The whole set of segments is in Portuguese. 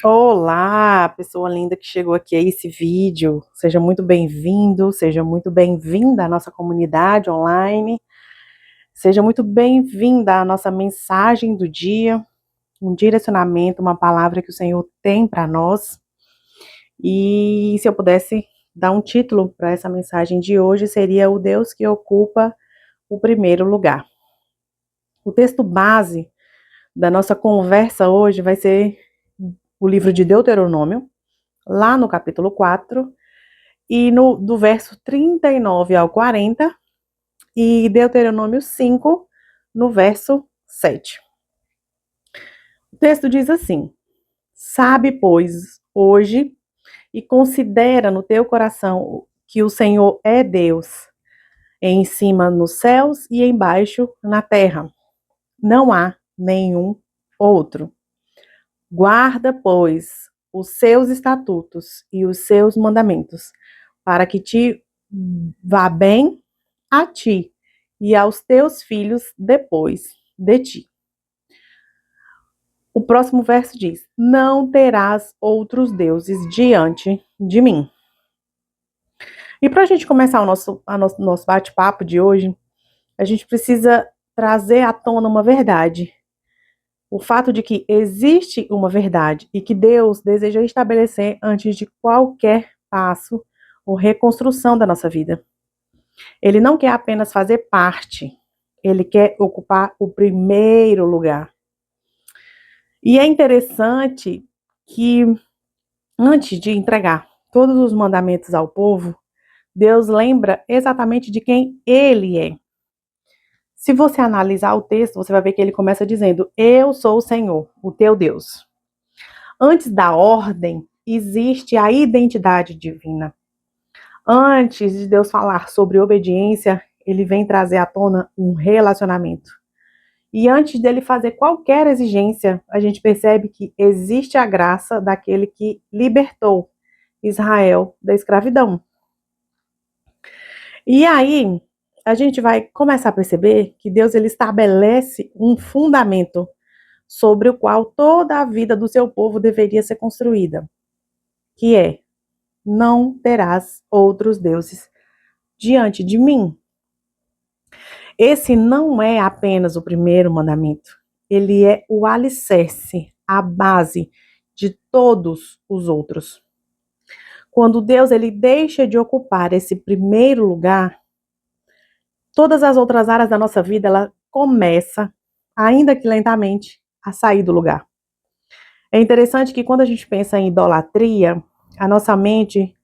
Olá, pessoa linda que chegou aqui a esse vídeo. Seja muito bem-vindo, seja muito bem-vinda à nossa comunidade online. Seja muito bem-vinda à nossa mensagem do dia, um direcionamento, uma palavra que o Senhor tem para nós. E se eu pudesse dar um título para essa mensagem de hoje, seria O Deus que ocupa o primeiro lugar. O texto base da nossa conversa hoje vai ser o livro de Deuteronômio, lá no capítulo 4, e do verso 39 ao 40, e Deuteronômio 5, no verso 7. O texto diz assim: Sabe, pois, hoje, e considera no teu coração que o Senhor é Deus, em cima nos céus e embaixo na terra. Não há nenhum outro. Guarda, pois, os seus estatutos e os seus mandamentos, para que te vá bem a ti e aos teus filhos depois de ti. O próximo verso diz: Não terás outros deuses diante de mim. E para a gente começar o nosso bate-papo de hoje, a gente precisa trazer à tona uma verdade. O fato de que existe uma verdade e que Deus deseja estabelecer antes de qualquer passo ou reconstrução da nossa vida. Ele não quer apenas fazer parte, ele quer ocupar o primeiro lugar. E é interessante que, antes de entregar todos os mandamentos ao povo, Deus lembra exatamente de quem ele é. Se você analisar o texto, você vai ver que ele começa dizendo: Eu sou o Senhor, o teu Deus. Antes da ordem, existe a identidade divina. Antes de Deus falar sobre obediência, ele vem trazer à tona um relacionamento. E antes dele fazer qualquer exigência, a gente percebe que existe a graça daquele que libertou Israel da escravidão. E aí, a gente vai começar a perceber que Deus ele estabelece um fundamento sobre o qual toda a vida do seu povo deveria ser construída, que é: não terás outros deuses diante de mim. Esse não é apenas o primeiro mandamento, ele é o alicerce, a base de todos os outros. Quando Deus ele deixa de ocupar esse primeiro lugar, todas as outras áreas da nossa vida ela começa, ainda que lentamente, a sair do lugar. É interessante que quando a gente pensa em idolatria, a nossa mente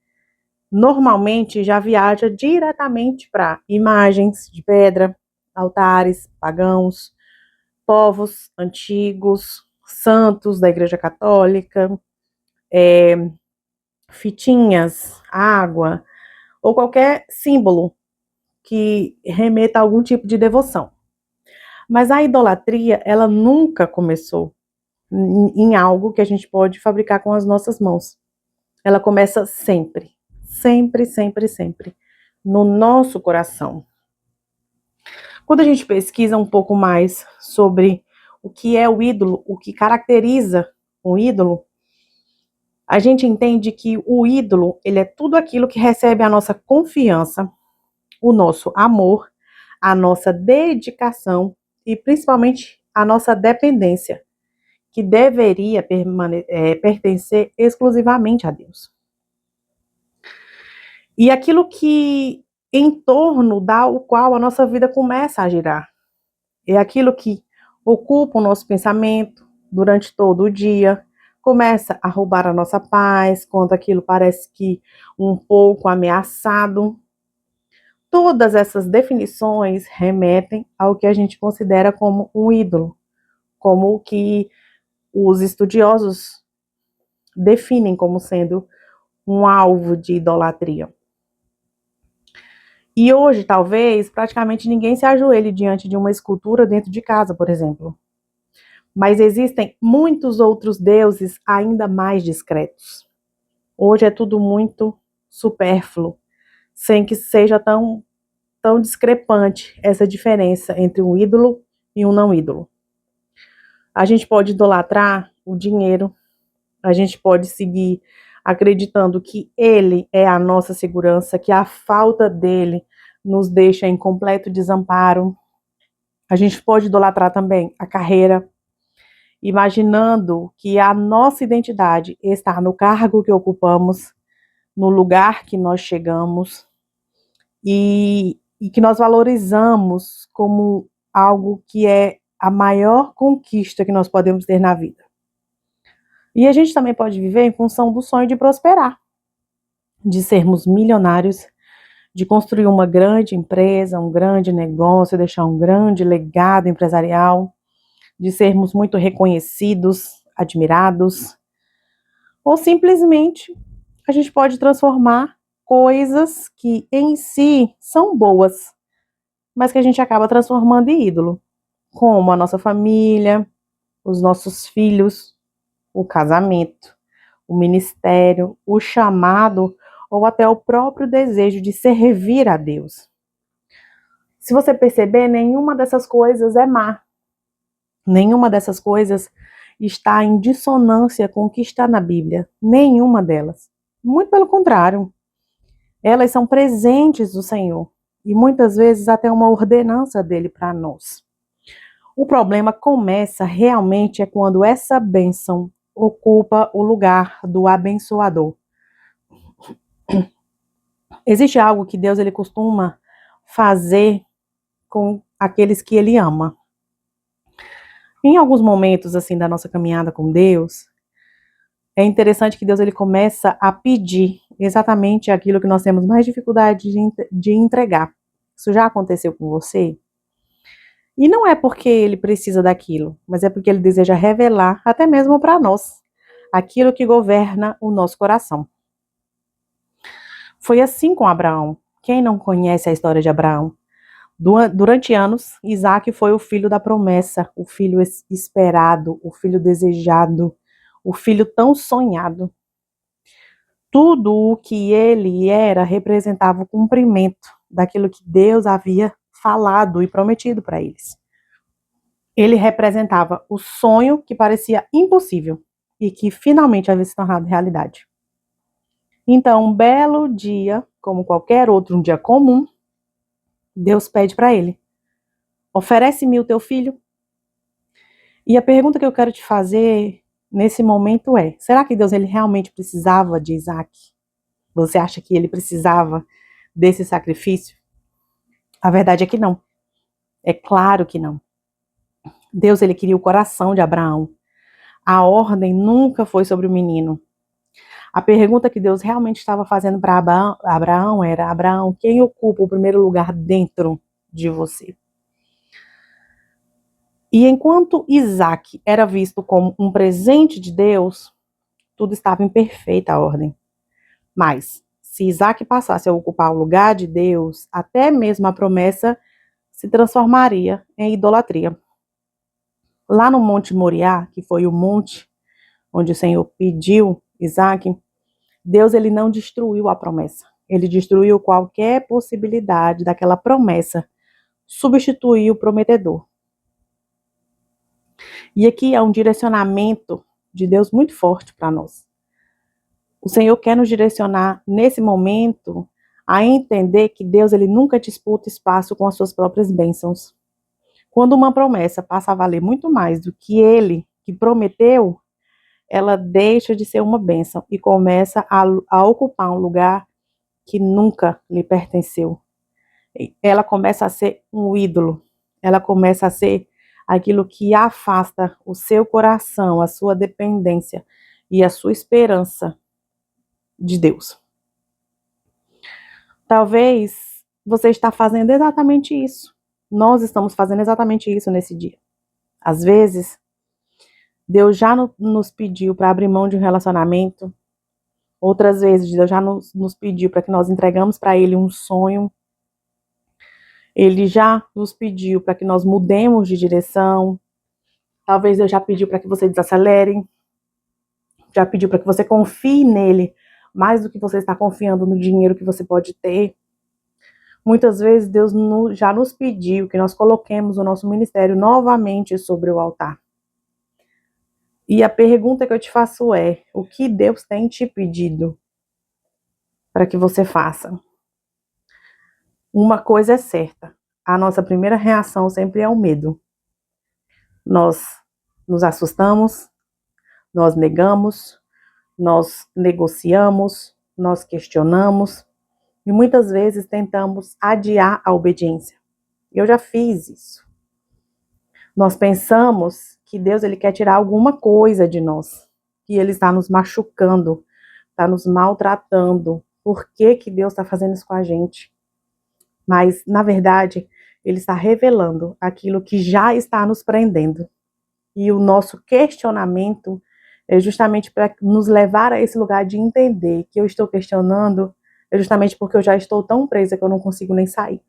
normalmente já viaja diretamente para imagens de pedra, altares pagãos, povos antigos, santos da Igreja Católica, fitinhas, água, ou qualquer símbolo que remeta a algum tipo de devoção. Mas a idolatria, ela nunca começou em algo que a gente pode fabricar com as nossas mãos. Ela começa sempre, sempre, sempre, sempre, no nosso coração. Quando a gente pesquisa um pouco mais sobre o que é o ídolo, o que caracteriza um ídolo, a gente entende que o ídolo, ele é tudo aquilo que recebe a nossa confiança, o nosso amor, a nossa dedicação e principalmente a nossa dependência, que deveria pertencer exclusivamente a Deus. E aquilo que em torno da qual a nossa vida começa a girar. É aquilo que ocupa o nosso pensamento durante todo o dia, começa a roubar a nossa paz, quando aquilo parece que um pouco ameaçado. Todas essas definições remetem ao que a gente considera como um ídolo, como o que os estudiosos definem como sendo um alvo de idolatria. E hoje, talvez, praticamente ninguém se ajoelhe diante de uma escultura dentro de casa, por exemplo. Mas existem muitos outros deuses ainda mais discretos. Hoje é tudo muito supérfluo, sem que seja tão discrepante essa diferença entre um ídolo e um não ídolo. A gente pode idolatrar o dinheiro, A gente pode seguir acreditando que Ele é a nossa segurança, que a falta dele nos deixa em completo desamparo. A gente pode idolatrar também a carreira, imaginando que a nossa identidade está no cargo que ocupamos, no lugar que nós chegamos e que nós valorizamos como algo que é a maior conquista que nós podemos ter na vida. E a gente também pode viver em função do sonho de prosperar, de sermos milionários, de construir uma grande empresa, um grande negócio, deixar um grande legado empresarial, de sermos muito reconhecidos, admirados, ou simplesmente a gente pode transformar coisas que em si são boas, mas que a gente acaba transformando em ídolo, como a nossa família, os nossos filhos, o casamento, o ministério, o chamado ou até o próprio desejo de servir a Deus. Se você perceber, nenhuma dessas coisas é má. Nenhuma dessas coisas está em dissonância com o que está na Bíblia. Nenhuma delas. Muito pelo contrário. Elas são presentes do Senhor. E muitas vezes até uma ordenança dele para nós. O problema começa realmente é quando essa bênção ocupa o lugar do abençoador. Existe algo que Deus ele costuma fazer com aqueles que ele ama. Em alguns momentos assim da nossa caminhada com Deus, é interessante que Deus ele começa a pedir exatamente aquilo que nós temos mais dificuldade de entregar. Isso já aconteceu com você? E não é porque ele precisa daquilo, mas é porque ele deseja revelar, até mesmo para nós, aquilo que governa o nosso coração. Foi assim com Abraão. Quem não conhece a história de Abraão? Durante anos, Isaac foi o filho da promessa, o filho esperado, o filho desejado, o filho tão sonhado. Tudo o que ele era representava o cumprimento daquilo que Deus havia falado e prometido para eles. Ele representava o sonho que parecia impossível e que finalmente havia se tornado realidade. Então, um belo dia, como qualquer outro, um dia comum, Deus pede para ele: oferece-me o teu filho. E a pergunta que eu quero te fazer nesse momento é: será que Deus ele realmente precisava de Isaac? Você acha que ele precisava desse sacrifício? A verdade é que não. É claro que não. Deus ele queria o coração de Abraão. A ordem nunca foi sobre o menino. A pergunta que Deus realmente estava fazendo para Abraão era: Abraão, quem ocupa o primeiro lugar dentro de você? E enquanto Isaac era visto como um presente de Deus, tudo estava em perfeita ordem. Mas, se Isaac passasse a ocupar o lugar de Deus, até mesmo a promessa se transformaria em idolatria. Lá no Monte Moriá, que foi o monte onde o Senhor pediu Isaac, Deus ele não destruiu a promessa. Ele destruiu qualquer possibilidade daquela promessa substituir o prometedor. E aqui é um direcionamento de Deus muito forte para nós. O Senhor quer nos direcionar nesse momento a entender que Deus ele nunca disputa espaço com as suas próprias bênçãos. Quando uma promessa passa a valer muito mais do que ele que prometeu, ela deixa de ser uma bênção e começa a ocupar um lugar que nunca lhe pertenceu. Ela começa a ser um ídolo, ela começa a ser aquilo que afasta o seu coração, a sua dependência e a sua esperança de Deus. Talvez você está fazendo exatamente isso. Nós estamos fazendo exatamente isso nesse dia. Às vezes, Deus já nos pediu para abrir mão de um relacionamento. Outras vezes, Deus já nos pediu para que nós entregamos para Ele um sonho. Ele já nos pediu para que nós mudemos de direção. Talvez Deus já pediu para que você desacelere. Já pediu para que você confie nele mais do que você está confiando no dinheiro que você pode ter. Muitas vezes Deus já nos pediu que nós coloquemos o nosso ministério novamente sobre o altar. E a pergunta que eu te faço é: o que Deus tem te pedido para que você faça? Uma coisa é certa, a nossa primeira reação sempre é o medo. Nós nos assustamos, nós negamos, nós negociamos, nós questionamos e muitas vezes tentamos adiar a obediência. Eu já fiz isso. Nós pensamos que Deus ele quer tirar alguma coisa de nós, que Ele está nos machucando, está nos maltratando. Por que que Deus está fazendo isso com a gente? Mas, na verdade, Ele está revelando aquilo que já está nos prendendo. E o nosso questionamento é justamente para nos levar a esse lugar de entender que eu estou questionando é justamente porque eu já estou tão presa que eu não consigo nem sair.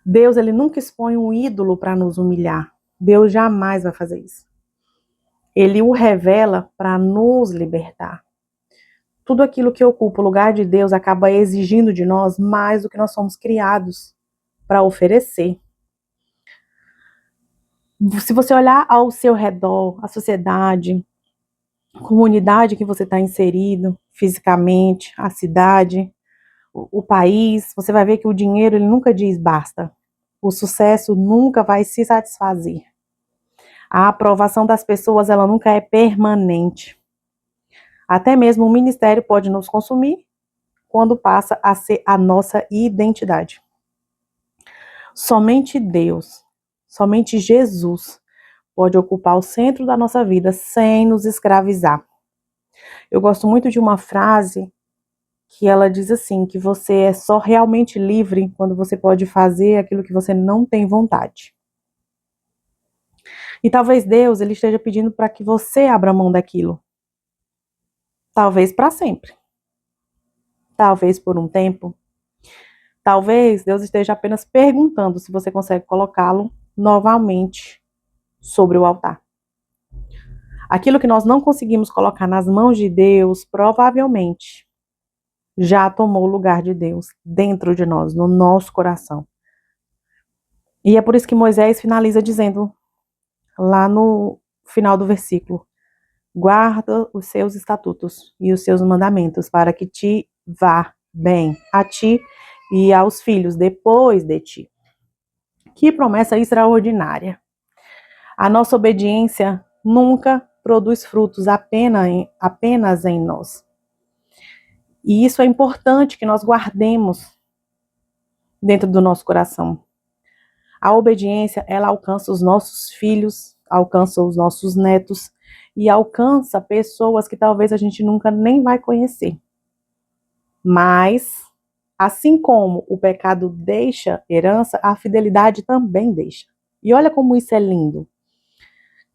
Deus, ele nunca expõe um ídolo para nos humilhar. Deus jamais vai fazer isso. Ele o revela para nos libertar. Tudo aquilo que ocupa o lugar de Deus acaba exigindo de nós mais do que nós somos criados para oferecer. Se você olhar ao seu redor, a sociedade, a comunidade que você está inserido, fisicamente, a cidade, o país, você vai ver que o dinheiro ele nunca diz basta. O sucesso nunca vai se satisfazer. A aprovação das pessoas ela nunca é permanente. Até mesmo o ministério pode nos consumir quando passa a ser a nossa identidade. Somente Deus, somente Jesus pode ocupar o centro da nossa vida sem nos escravizar. Eu gosto muito de uma frase que ela diz assim, que você é só realmente livre quando você pode fazer aquilo que você não tem vontade. E talvez Deus ele esteja pedindo para que você abra mão daquilo. Talvez para sempre. Talvez por um tempo. Talvez Deus esteja apenas perguntando se você consegue colocá-lo novamente sobre o altar. Aquilo que nós não conseguimos colocar nas mãos de Deus, provavelmente já tomou o lugar de Deus dentro de nós, no nosso coração. E é por isso que Moisés finaliza dizendo, lá no final do versículo, guarda os seus estatutos e os seus mandamentos para que te vá bem a ti e aos filhos depois de ti. Que promessa extraordinária. A nossa obediência nunca produz frutos apenas em nós. E isso é importante que nós guardemos dentro do nosso coração. A obediência, ela alcança os nossos filhos, alcança os nossos netos e alcança pessoas que talvez a gente nunca nem vai conhecer. Mas, assim como o pecado deixa herança, a fidelidade também deixa. E olha como isso é lindo.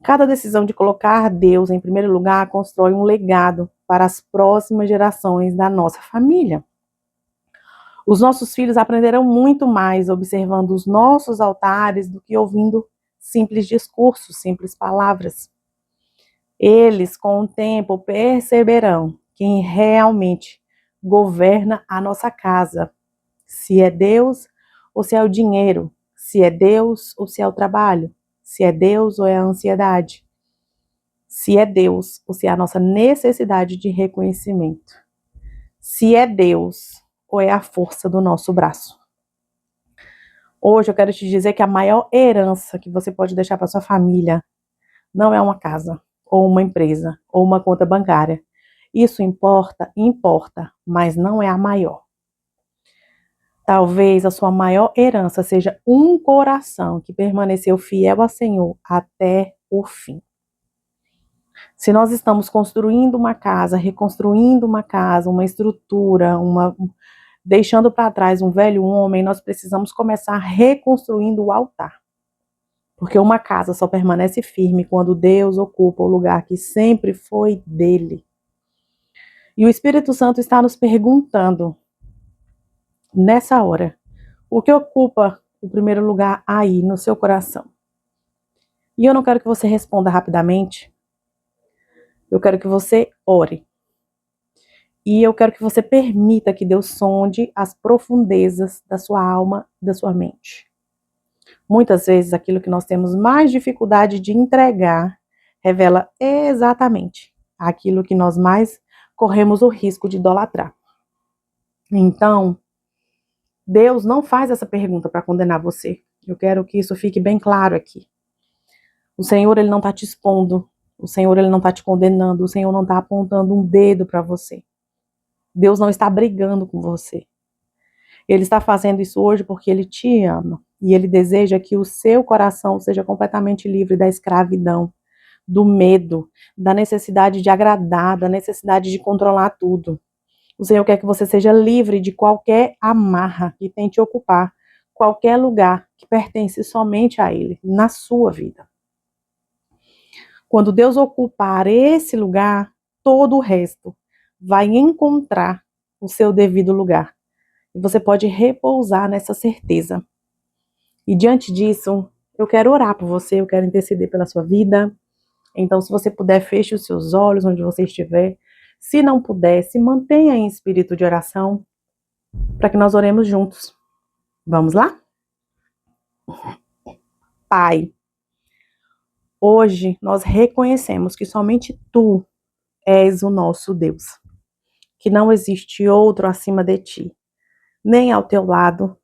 Cada decisão de colocar Deus em primeiro lugar constrói um legado para as próximas gerações da nossa família. Os nossos filhos aprenderão muito mais observando os nossos altares do que ouvindo simples discursos, simples palavras. Eles, com o tempo, perceberão quem realmente governa a nossa casa. Se é Deus ou se é o dinheiro. Se é Deus ou se é o trabalho. Se é Deus ou é a ansiedade. Se é Deus ou se é a nossa necessidade de reconhecimento. Se é Deus ou é a força do nosso braço. Hoje eu quero te dizer que a maior herança que você pode deixar para sua família não é uma casa, ou uma empresa, ou uma conta bancária. Isso importa, mas não é a maior. Talvez a sua maior herança seja um coração que permaneceu fiel ao Senhor até o fim. Se nós estamos construindo uma casa, reconstruindo uma casa, uma estrutura, deixando para trás um velho homem, nós precisamos começar reconstruindo o altar. Porque uma casa só permanece firme quando Deus ocupa o lugar que sempre foi dele. E o Espírito Santo está nos perguntando, nessa hora, o que ocupa o primeiro lugar aí no seu coração? E eu não quero que você responda rapidamente. Eu quero que você ore. E eu quero que você permita que Deus sonde as profundezas da sua alma e da sua mente. Muitas vezes aquilo que nós temos mais dificuldade de entregar revela exatamente aquilo que nós mais corremos o risco de idolatrar. Então, Deus não faz essa pergunta para condenar você. Eu quero que isso fique bem claro aqui. O Senhor, ele não está te expondo. O Senhor, ele não está te condenando. O Senhor não está apontando um dedo para você. Deus não está brigando com você. Ele está fazendo isso hoje porque ele te ama. E ele deseja que o seu coração seja completamente livre da escravidão, do medo, da necessidade de agradar, da necessidade de controlar tudo. O Senhor quer que você seja livre de qualquer amarra que tente ocupar qualquer lugar que pertence somente a Ele, na sua vida. Quando Deus ocupar esse lugar, todo o resto vai encontrar o seu devido lugar. E você pode repousar nessa certeza. E diante disso, eu quero orar por você, eu quero interceder pela sua vida. Então, se você puder, feche os seus olhos onde você estiver. Se não puder, se mantenha em espírito de oração para que nós oremos juntos. Vamos lá? Pai, hoje nós reconhecemos que somente Tu és o nosso Deus, que não existe outro acima de Ti, nem ao Teu lado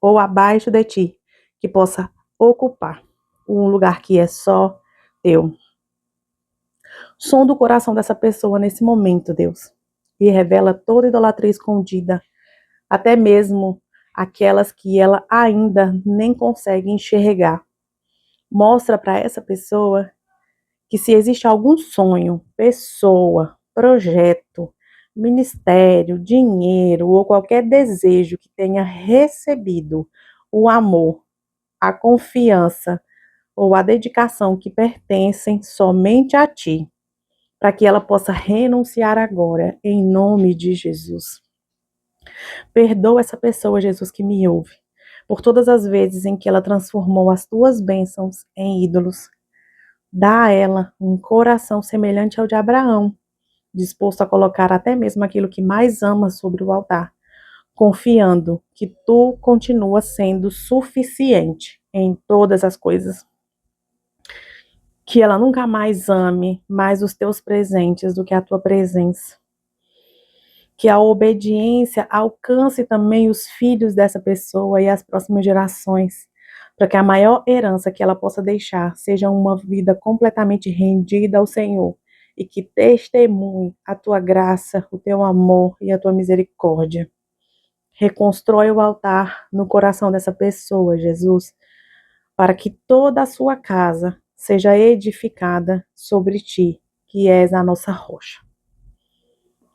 ou abaixo de Ti, que possa ocupar um lugar que é só Teu. Sonda o coração dessa pessoa nesse momento, Deus, e revela toda idolatria escondida, até mesmo aquelas que ela ainda nem consegue enxergar. Mostra para essa pessoa que se existe algum sonho, pessoa, projeto, ministério, dinheiro ou qualquer desejo que tenha recebido o amor, a confiança ou a dedicação que pertencem somente a Ti, para que ela possa renunciar agora, em nome de Jesus. Perdoa essa pessoa, Jesus, que me ouve, por todas as vezes em que ela transformou as Tuas bênçãos em ídolos. Dá a ela um coração semelhante ao de Abraão, disposto a colocar até mesmo aquilo que mais ama sobre o altar, confiando que Tu continuas sendo suficiente em todas as coisas. Que ela nunca mais ame mais os Teus presentes do que a Tua presença. Que a obediência alcance também os filhos dessa pessoa e as próximas gerações, para que a maior herança que ela possa deixar seja uma vida completamente rendida ao Senhor e que testemunhe a Tua graça, o Teu amor e a Tua misericórdia. Reconstrói o altar no coração dessa pessoa, Jesus, para que toda a sua casa seja edificada sobre Ti, que és a nossa rocha.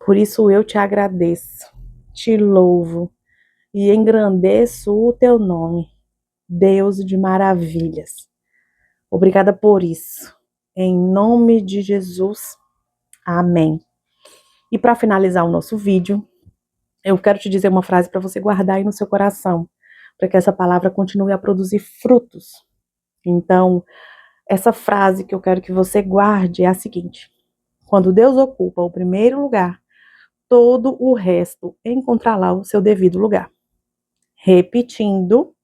Por isso eu te agradeço, te louvo e engrandeço o Teu nome, Deus de maravilhas. Obrigada por isso. Em nome de Jesus, amém. E para finalizar o nosso vídeo, eu quero te dizer uma frase para você guardar aí no seu coração, para que essa palavra continue a produzir frutos. Então, essa frase que eu quero que você guarde é a seguinte: quando Deus ocupa o primeiro lugar, todo o resto encontrará o seu devido lugar. Repetindo,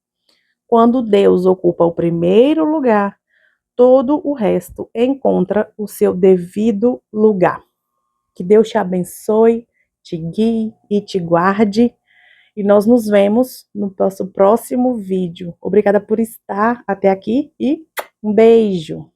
quando Deus ocupa o primeiro lugar, todo o resto encontra o seu devido lugar. Que Deus te abençoe, te guie e te guarde. E nós nos vemos no nosso próximo vídeo. Obrigada por estar até aqui e um beijo!